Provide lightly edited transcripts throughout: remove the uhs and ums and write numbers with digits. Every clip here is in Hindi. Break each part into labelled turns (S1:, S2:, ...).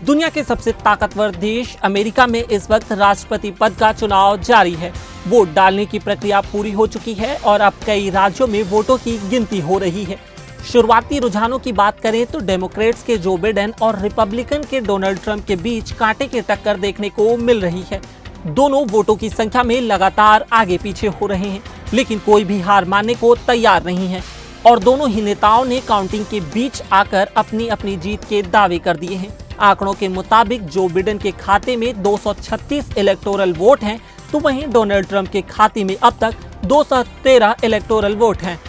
S1: दुनिया के सबसे ताकतवर देश अमेरिका में इस वक्त राष्ट्रपति पद का चुनाव जारी है। वोट डालने की प्रक्रिया पूरी हो चुकी है और अब कई राज्यों में वोटों की गिनती हो रही है। शुरुआती रुझानों की बात करें तो डेमोक्रेट्स के जो बिडेन और रिपब्लिकन के डोनाल्ड ट्रंप के बीच कांटे की टक्कर देखने को मिल रही है। दोनों वोटों की संख्या में लगातार आगे पीछे हो रहे हैं, लेकिन कोई भी हार मानने को तैयार नहीं है और दोनों ही नेताओं ने काउंटिंग के बीच आकर अपनी अपनी जीत के दावे कर दिए हैं। आंकड़ों के मुताबिक जो बिडेन के खाते में 236 इलेक्टोरल वोट हैं, तो वहीं डोनाल्ड ट्रंप के खाते में अब तक 213 इलेक्टोरल वोट हैं।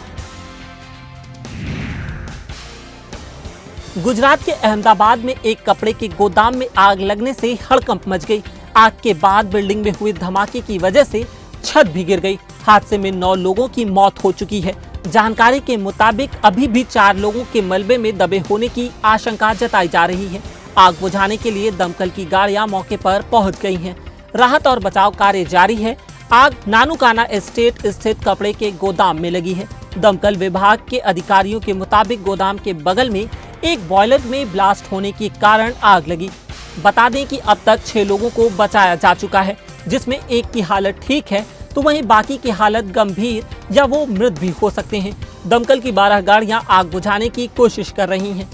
S1: गुजरात के अहमदाबाद में एक कपड़े के गोदाम में आग लगने से हड़कंप मच गई। आग के बाद बिल्डिंग में हुए धमाके की वजह से छत भी गिर गई। हादसे में 9 लोगों की मौत हो चुकी है। जानकारी के मुताबिक अभी भी 4 लोगों के मलबे में दबे होने की आशंका जताई जा रही है। आग बुझाने के लिए दमकल की गाड़ियां मौके पर पहुंच गई हैं। राहत और बचाव कार्य जारी है। आग नानुकाना एस्टेट स्थित कपड़े के गोदाम में लगी है। दमकल विभाग के अधिकारियों के मुताबिक गोदाम के बगल में एक बॉयलर में ब्लास्ट होने के कारण आग लगी। बता दें कि अब तक 6 लोगों को बचाया जा चुका है, जिसमें एक की हालत ठीक है, तो वहीं बाकी की हालत गंभीर या वो मृत भी हो सकते हैं। दमकल की 12 गाड़ियां आग बुझाने की कोशिश कर रही हैं।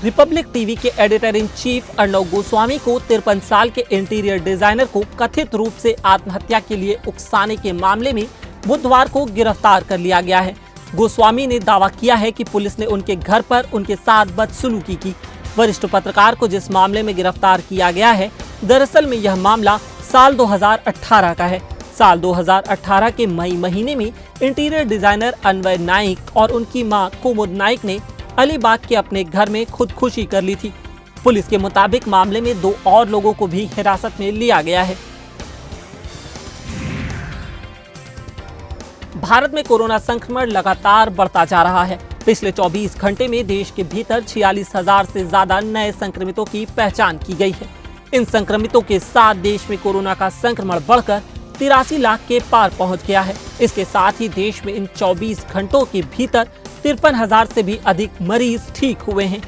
S1: रिपब्लिक टीवी के editor in chief Arnab Goswami को 53 साल के इंटीरियर डिजाइनर को कथित रूप से आत्महत्या के लिए उकसाने के मामले में बुधवार को गिरफ्तार कर लिया गया है। गोस्वामी ने दावा किया है कि पुलिस ने उनके घर पर उनके साथ बदसलूकी की। वरिष्ठ पत्रकार को जिस मामले में गिरफ्तार किया गया है, दरअसल में यह मामला साल 2018 का है। साल 2018 के मई महीने में इंटीरियर डिजाइनर अन्वय नाइक और उनकी मां कुमुद नाइक ने अलीबाग के अपने घर में खुदकुशी कर ली थी। पुलिस के मुताबिक मामले में 2 और लोगों को भी हिरासत में लिया गया है। भारत में कोरोना संक्रमण लगातार बढ़ता जा रहा है। पिछले 24 घंटे में देश के भीतर 46,000 से ज्यादा नए संक्रमितों की पहचान की गई है। इन संक्रमितों के साथ देश में कोरोना का संक्रमण बढ़कर 83 लाख के पार पहुंच गया है। इसके साथ ही देश में इन 24 घंटों के भीतर 53,000 से भी अधिक मरीज ठीक हुए हैं।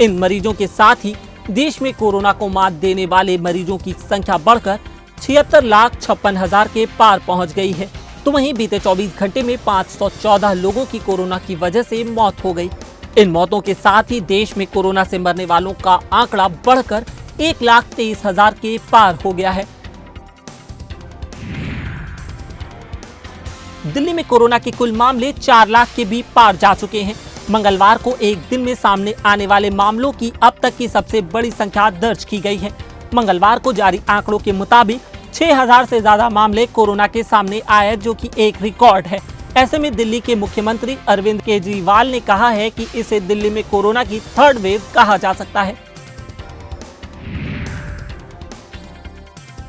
S1: इन मरीजों के साथ ही देश में कोरोना को मात देने वाले मरीजों की संख्या बढ़कर 76,56,000 के पार पहुंच गई है। तो वहीं बीते 24 घंटे में 514 लोगों की कोरोना की वजह से मौत हो गई। इन मौतों के साथ ही देश में कोरोना से मरने वालों का आंकड़ा बढ़कर 1,23,000 के पार हो गया है। दिल्ली में कोरोना के कुल मामले 4 लाख के भी पार जा चुके हैं। मंगलवार को एक दिन में सामने आने वाले मामलों की अब तक की सबसे बड़ी संख्या दर्ज की गई है। मंगलवार को जारी आंकड़ों के मुताबिक 6,000 से ज्यादा मामले कोरोना के सामने आए, जो कि एक रिकॉर्ड है। ऐसे में दिल्ली के मुख्यमंत्री अरविंद केजरीवाल ने कहा है कि इसे दिल्ली में कोरोना की 3rd वेव कहा जा सकता है।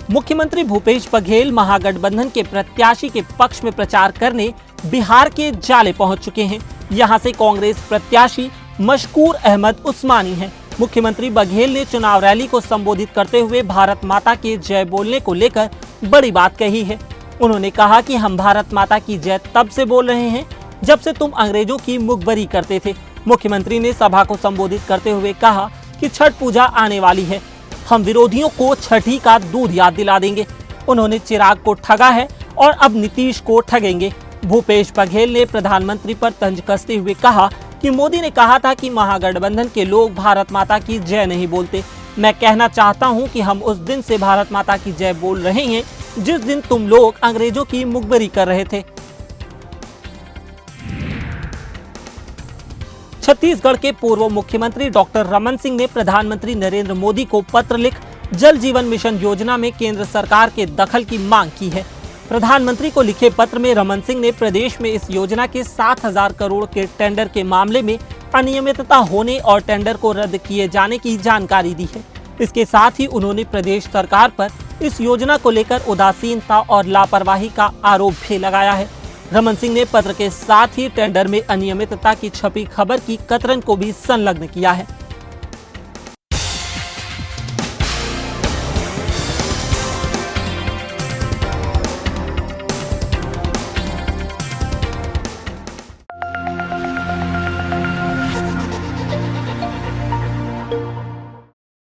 S1: मुख्यमंत्री भूपेश बघेल महागठबंधन के प्रत्याशी के पक्ष में प्रचार करने बिहार के जाले पहुंच चुके हैं। यहां से कांग्रेस प्रत्याशी मशकूर अहमद उस्मानी हैं। मुख्यमंत्री बघेल ने चुनाव रैली को संबोधित करते हुए भारत माता के जय बोलने को लेकर बड़ी बात कही है। उन्होंने कहा कि हम भारत माता की जय तब से बोल रहे हैं जब से तुम अंग्रेजों की मुखबरी करते थे। मुख्यमंत्री ने सभा को संबोधित करते हुए कहा कि छठ पूजा आने वाली है, हम विरोधियों को छठी का दूध याद दिला देंगे। उन्होंने चिराग को ठगा है और अब नीतीश को ठगेंगे। भूपेश बघेल ने प्रधानमंत्री पर तंज कसते हुए कहा कि मोदी ने कहा था कि महागठबंधन के लोग भारत माता की जय नहीं बोलते। मैं कहना चाहता हूं कि हम उस दिन से भारत माता की जय बोल रहे हैं जिस दिन तुम लोग अंग्रेजों की मुखबरी कर रहे थे। छत्तीसगढ़ के पूर्व मुख्यमंत्री डॉक्टर रमन सिंह ने प्रधानमंत्री नरेंद्र मोदी को पत्र लिख जल जीवन मिशन योजना में केंद्र सरकार के दखल की मांग की है। प्रधानमंत्री को लिखे पत्र में रमन सिंह ने प्रदेश में इस योजना के 7,000 करोड़ के टेंडर के मामले में अनियमितता होने और टेंडर को रद्द किए जाने की जानकारी दी है। इसके साथ ही उन्होंने प्रदेश सरकार पर इस योजना को लेकर उदासीनता और लापरवाही का आरोप भी लगाया है। रमन सिंह ने पत्र के साथ ही टेंडर में अनियमितता की छपी खबर की कतरन को भी संलग्न किया है।